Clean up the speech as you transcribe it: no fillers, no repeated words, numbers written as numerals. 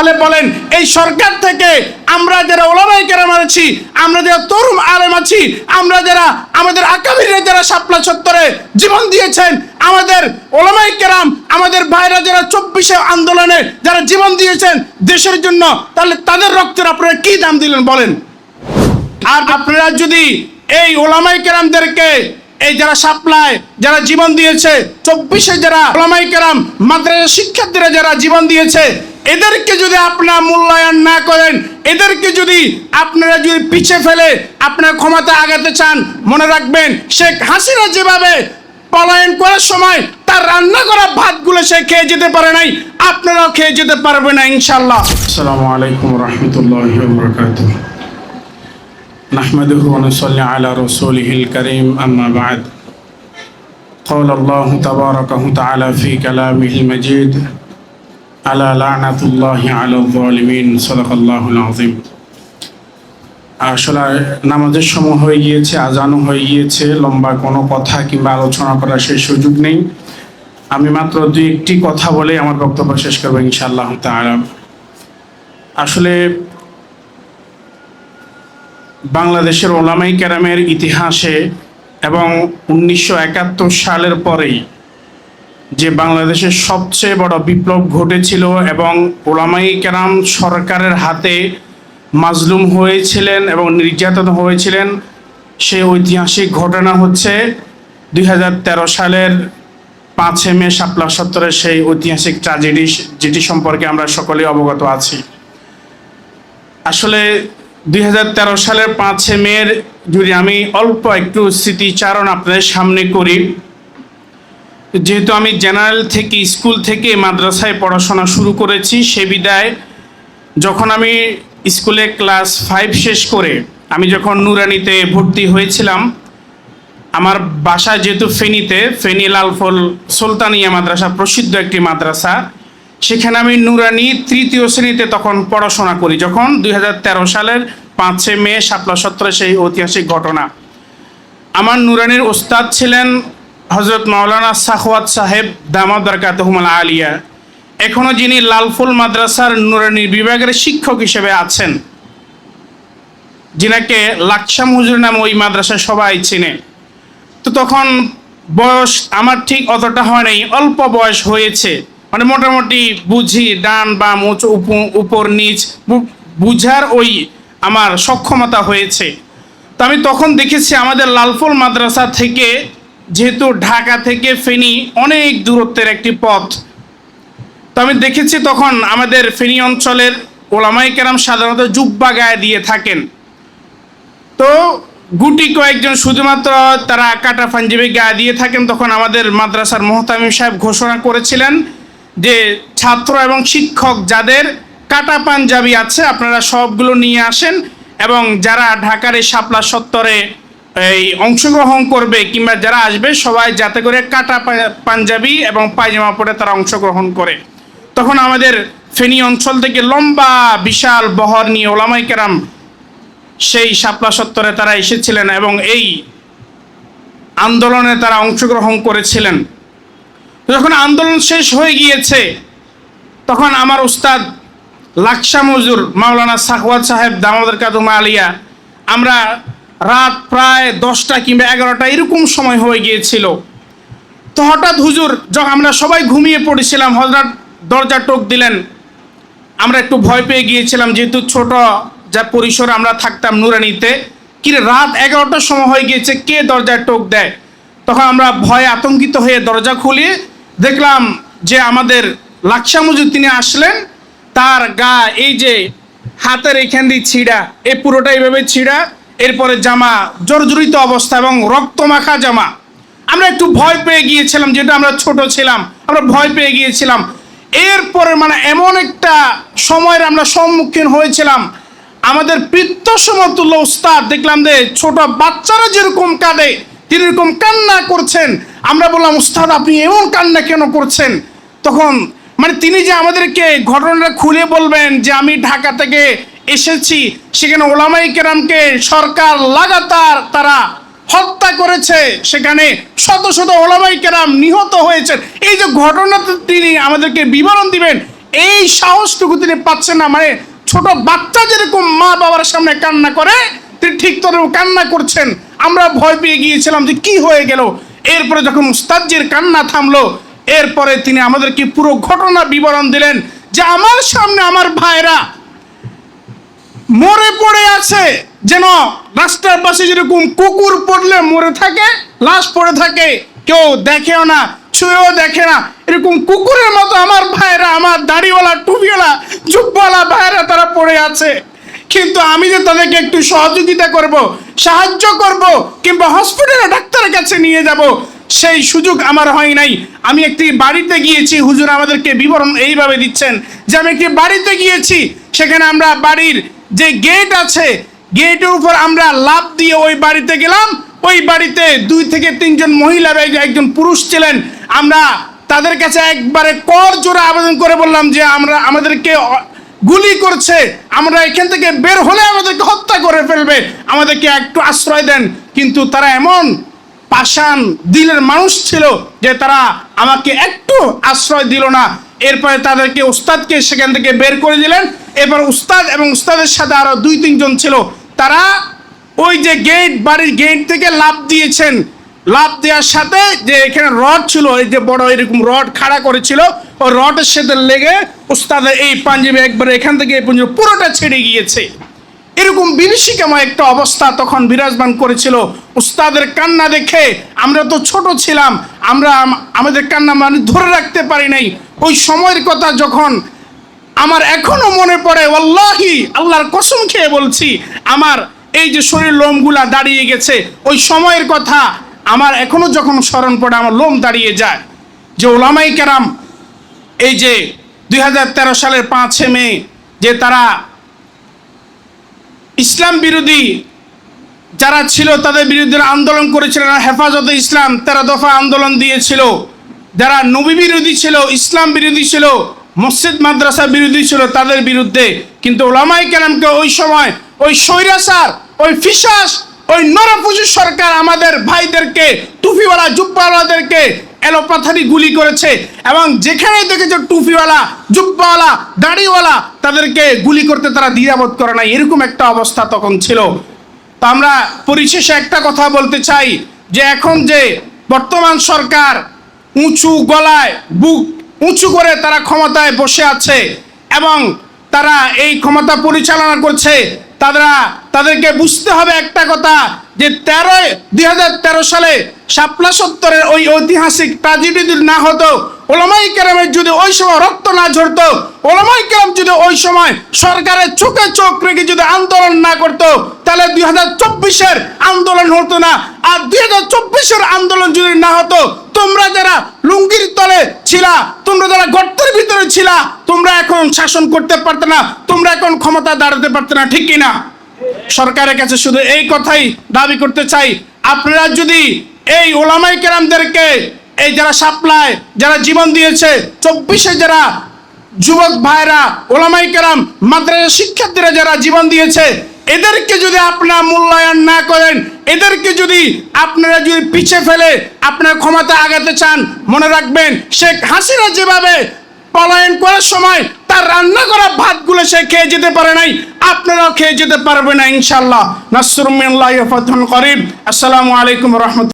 তাহলে বলেন এই সরকার থেকে আমরা যারা ওলামায়ে কেরাম আছি, আমরা যারা তরুণ আলেম আছি, আমরা যারা আমাদের আকাবিররা যারা শাপলা চত্বরে জীবন দিয়েছেন, আমাদের ওলামায়ে কেরাম, আমাদের ভাইরা যারা 24শে আন্দোলনে যারা জীবন দিয়েছেন দেশের জন্য, তাহলে তাদের রক্তের আপনারা কি দাম দিলেন বলেন? আর আপনারা যদি এই ওলামায়ে কেরামদেরকে, এই যারা শাপলায় যারা জীবন দিয়েছে, 24শে যারা ওলামায়ে কেরাম মাদ্রাসা শিক্ষার্থীরা যারা জীবন দিয়েছে, এদেরকে যদি আপনারা মূল্যায়ন না করেন, এদেরকে যদি আপনারা যদি পিছিয়ে ফেলে আপনার ক্ষমতা আগাতে চান, মনে রাখবেন শেখ হাসিনা যেভাবে পলায়ন করার সময় তার রান্না করা ভাতগুলো সে খেয়ে যেতে পারে নাই, আপনারাও খেয়ে যেতে পারবেন না ইনশাআল্লাহ। আসসালামু আলাইকুম ওয়া রাহমাতুল্লাহি ওয়া বারাকাতুহু। نحمده ونصلي على رسوله الكريم أما بعد قال الله تبارك وتعالى في كلامه المجيد ألا لعنة الله على الظالمين صدق الله العظيم। আসলে নামাজের সময় হয়ে গিয়েছে, আজানও হয়ে গিয়েছে, লম্বা কোনো কথা কিংবা আলোচনা করার সেই সুযোগ নেই। আমি মাত্র দুই একটি কথা বলে আমার বক্তব্য শেষ করবো ইনশাআল্লাহ তাআলা। আসলে বাংলাদেশের ওলামায়ে কেরামের ইতিহাসে এবং 1971 সালের পরেই যে বাংলাদেশের সবচেয়ে বড় বিপ্লব ঘটেছিল এবং ওলামায়ে কেরাম সরকারের হাতে মাজলুম হয়েছিলেন এবং নির্যাতন হয়েছিলেন, সেই ঐতিহাসিক ঘটনা হচ্ছে 2013 সালের 5 মে শাপলা চত্বরের সেই ঐতিহাসিক ট্র্যাজেডি, যেটি সম্পর্কে আমরা সকলেই অবগত আছি। আসলে 2013 সালের 5 মের যদি আমি অল্প একটু স্মৃতিচারণ আপনাদের সামনে করি, যেহেতু আমি জেনারেল থেকে স্কুল থেকে মাদ্রাসায় পড়াশোনা শুরু করেছি, সে বিদায় যখন আমি স্কুলে ক্লাস 5 শেষ করে আমি যখন নুরানিতে ভর্তি হয়েছিলাম, আমার বাসা যেহেতু ফেনীতে, ফেনী লালফল সুলতানিয়া মাদ্রাসা প্রসিদ্ধ একটি মাদ্রাসা, সেখানে আমি নুরানি 3য় শ্রেণীতে তখন পড়াশোনা করি, যখন 2013 সালের 5 মে শাপলা চত্বরে সেই ঐতিহাসিক ঘটনা। আমার নুরানির ওস্তাদ ছিলেন হযরত মাওলানা সাখওয়াত সাহেব দামাত বারাকাতুহুল আলিয়া, এখনও যিনি লালফুল মাদ্রাসার নুরানি বিভাগের শিক্ষক হিসেবে আছেন, যিনাকে লাকসাম হুজুর নামে ওই মাদ্রাসা সবাই চিনে। তো তখন বয়স আমার ঠিক অতটা হয় নাই, অল্প বয়স হয়েছে, মানে মোটামুটি বুঝি ডান বাম উপর নিচ বুঝার ওই আমার সক্ষমতা হয়েছে। তো আমি তখন দেখেছি আমাদের লালফুল মাদ্রাসা থেকে, যেহেতু ঢাকা থেকে ফেনী অনেক দূরত্বের একটি পথ, তো আমি দেখেছি তখন আমাদের ফেনী অঞ্চলের ওলামায়ে কেরাম সাধারণত জুব্বা গায়ে দিয়ে থাকেন। তো গুটি কয়েকজন শুধুমাত্র তারা কাটা পাঞ্জাবি গায়ে দিয়ে থাকেন। তখন আমাদের মাদ্রাসার মোহতামিম সাহেব ঘোষণা করেছিলেন যে ছাত্র এবং শিক্ষক যাদের কাটা পাঞ্জাবি আছে আপনারা সবগুলো নিয়ে আসেন, এবং যারা ঢাকার এই শাপলা চত্বরে এই অংশগ্রহণ করবে কিংবা যারা আসবে সবাই যাতে করে কাটা পাঞ্জাবি এবং পায়জামা পরে তারা অংশগ্রহণ করে। তখন আমাদের ফেনী অঞ্চল থেকে লম্বা বিশাল বহর নিয়ে ওলামায়ে কেরাম সেই শাপলা চত্বরে তারা এসেছিলেন এবং এই আন্দোলনে তারা অংশগ্রহণ করেছিলেন। যখন আন্দোলন শেষ হয়ে গিয়েছে, তখন আমার উস্তাদ লাকসাম হুজুর মাওলানা সাখওয়াত সাহেব দামাত বারাকাতুহুল আলিয়া, আমরা রাত প্রায় 10টা কিংবা 11টা এরকম সময় হয়ে গিয়েছিল। তো হঠাৎ হুজুর, যখন আমরা সবাই ঘুমিয়ে পড়েছিলাম, হযরত দরজা টোক দিলেন। আমরা একটু ভয় পেয়ে গিয়েছিলাম, যেহেতু ছোট যা পরিসরে আমরা থাকতাম নুরানিতে, কি রাত 11টার সময় হয়ে গিয়েছে, কে দরজায় টোক দেয়? তখন আমরা ভয়ে আতঙ্কিত হয়ে দরজা খুলে দেখলাম যে আমাদের লাকসাম হুজুর তিনি আসলেন। তার গা এই যে হাতের এইখান দিয়ে ছিঁড়া, এই পুরোটা এইভাবে ছিঁড়া, এরপরে জামা জর্জরিত অবস্থা এবং রক্তমাখা জামা। আমরা একটু ভয় পেয়ে গিয়েছিলাম, যেটা আমরা ছোট ছিলাম, আমরা ভয় পেয়ে গিয়েছিলাম। এরপরে মানে এমন একটা সময়ের আমরা সম্মুখীন হয়েছিলাম, আমাদের পিত্ত সমতুল্য উস্তাদ দেখলাম যে ছোট বাচ্চারা যেরকম কাঁদে তিনি এরকম কান্না করছেন। আমরা বললাম, উস্তাদ আপনি এমন কান্না কেন করছেন? তখন মানে তিনি যে আমাদেরকে ঘটনাটা খুলে বলবেন যে আমি ঢাকা থেকে এসেছি, সেখানে ওলামায়ে কেরামকে সরকার লাগাতার তারা হত্যা করেছে, সেখানে শত শত ওলামায়ে কেরাম নিহত হয়েছে, এই যে ঘটনাটা তিনি আমাদেরকে বিবরণ দিবেন, এই সাহসটুকু তিনি পাচ্ছেন না। মানে ছোট বাচ্চা যেরকম মা বাবার সামনে কান্না করে, তিনি ঠিক তখন কান্না করছেন। আমরা ভয় পেয়ে গিয়েছিলাম যে কি হয়ে গেল। এরপরে যখন উস্তাদজির কান্না থামলো, এরপরে তিনি আমাদেরকে পুরো ঘটনা বিবরণ দিলেন যে আমার সামনে আমার ভাইরা মরে পড়ে আছে, যেন রাস্তার পাশে যেরকম কুকুর পড়লে মরে থাকে, লাশ পড়ে থাকে, কেউ দেখেও না, ছুঁয়েও দেখে না, এরকম কুকুরের মতো আমার ভাইরা, আমার দাড়িওয়ালা টুপিওয়ালা জুব্বাওয়ালা ভাইরা তারা পড়ে আছে। কিন্তু আমি যে তাদেরকে একটু সহযোগিতা করব, সাহায্য করব, কিংবা হসপিটালে ডাক্তারের কাছে নিয়ে যাব, সেই সুযোগ আমার হয় নাই। আমি একটি বাড়িতে গিয়েছি, হুজুর আমাদেরকে বিবরণ এইভাবে দিচ্ছেন যে আমি একটি বাড়িতে গিয়েছি, সেখানে আমরা বাড়ির যে গেট আছে, গেটের উপর আমরা লাফ দিয়ে ওই বাড়িতে গেলাম। ওই বাড়িতে 2 থেকে 3 জন মহিলা, একজন পুরুষ ছিলেন। আমরা তাদের কাছে একবারে কর জোরে আবেদন করে বললাম যে আমাদেরকে গুলি করছে, আমরা এখান থেকে বের হলে আমাদেরকে হত্যা করে ফেলবে, আমাদেরকে একটু আশ্রয় দেন। কিন্তু তারা এমন পাষাণ দিলের মানুষ ছিল যে তারা আমাকে একটু আশ্রয় দিল না। এরপরে তাদেরকে উস্তাদকে সেখান থেকে বের করে দিলেন। এবার উস্তাদ এবং উস্তাদের সাথে আরো 2-3 জন ছিল, তারা ওই যে গেট, বাড়ির গেট থেকে লাফ দিয়েছেন। লাফ দেওয়ার সাথে যে এখানে রড ছিল, এই যে বড় এরকম রড খাড়া করেছিল, ওই রডের সাথে লেগে উস্তাদের এই পাঞ্জাবি একবারে এখান থেকে এই পর্যন্ত পুরোটা ছেড়ে গিয়েছে। এরকম বিভীষিকাময় একটা অবস্থা তখন বিরাজমান করেছিল। উস্তাদের কান্না দেখে আমরা তো ছোট ছিলাম, আমরা আমাদের কান্না মানে ধরে রাখতে পারি নাই। ওই সময়ের কথা যখন আমার এখনো মনে পড়ে, ওয়াল্লাহি আল্লাহর কসম খেয়ে বলছি, আমার এই যে শরীর লোমগুলা দাঁড়িয়ে গেছে, ওই সময়ের কথা আমার এখনো যখন স্মরণ পড়ে আমার লোম দাঁড়িয়ে যায়। যে ওলামায়ে কেরাম এই যে 2013 সালের 5 মে যে তারা ইসলাম বিরোধী যারা ছিল তাদের বিরুদ্ধে আন্দোলন করেছিলেন, হেফাজতে ইসলাম 13 দফা আন্দোলন দিয়েছিল, যারা নবী বিরোধী ছিল, ইসলাম বিরোধী ছিল, মসজিদ মাদ্রাসা বিরোধী ছিল তাদের বিরুদ্ধে। কিন্তু ওলামায়ে কেরামকে ওই সময় ওই স্বৈরাচার, ওই ফিসাস, ওই নরপুজু সরকার আমাদের ভাইদেরকে, টুপিওয়ালা জুব্বাওয়ালাদেরকে এলোপাথারি গুলি করেছে। এবং যেখানে দেখেছে টুপিওয়ালা, জুব্বাওয়ালা, দাড়িওয়ালা, তাদেরকে গুলি করতে তারা দ্বিধাবোধ করে নাই। এরকম একটা অবস্থা তখন ছিল। তো আমরা পরিশেষে একটা কথা বলতে চাই যে এখন যে বর্তমান সরকার উঁচু গলায় বুক উঁচু করে তারা ক্ষমতায় বসে আছে এবং তারা এই ক্ষমতা পরিচালনা করছে, তাদেরকে বুঝতে হবে একটা কথা যে 2013 সালে শাপলা সত্তরের ওই ঐতিহাসিক ট্র্যাজেডি যদি না হতো, ওলামায়ে কেরামের যদি ওই সময় রক্ত না ঝরতো, ওলামায়ে কেরাম যদি ওই সময় সরকারের চোখে চোখ রেখে যদি আন্দোলন না করতো, তাহলে 2024-এর আন্দোলন হতো না। আর 2024-এর আন্দোলন যদি না হতো, তোমরা যারা লুঙ্গির তলে ছিলা, তোমরা যারা গর্তের ভিতরে ছিলা, তোমরা এখন শাসন করতে পারতে না, তোমরা এখন ক্ষমতা দাঁড়াতে পারতে না, ঠিক কিনা? সরকারের কাছে শুধু এই কথাই দাবি করতে চাই, আপনারা যদি এই ওলামায়ে কেরামদেরকে, এই যারা শাপলায় যারা জীবন দিয়েছে, 24-এ যারা যুবক ভাইরা, ওলামায়ে কেরাম, মাদ্রাসা শিক্ষার্থীরা যারা জীবন দিয়েছে, এদেরকে যদি আপনারা মূল্যায়ন না করেন, এদেরকে যদি আপনারা যদি পিছে ফেলে আপনার ক্ষমতা আগাতে চান, মনে রাখবেন শেখ হাসিনা যেভাবে পলায়ন করার সময় তার রান্না করা ভাতগুলো সে খেয়ে যেতে পারে নাই, আপনারাও খেয়ে যেতে পারবেন না ইনশাআল্লাহ। নাসরুম মিনাল্লাহি ওয়া ফাতহুন করিব। আসসালামু আলাইকুম ওয়া রাহমাতুল্লাহ।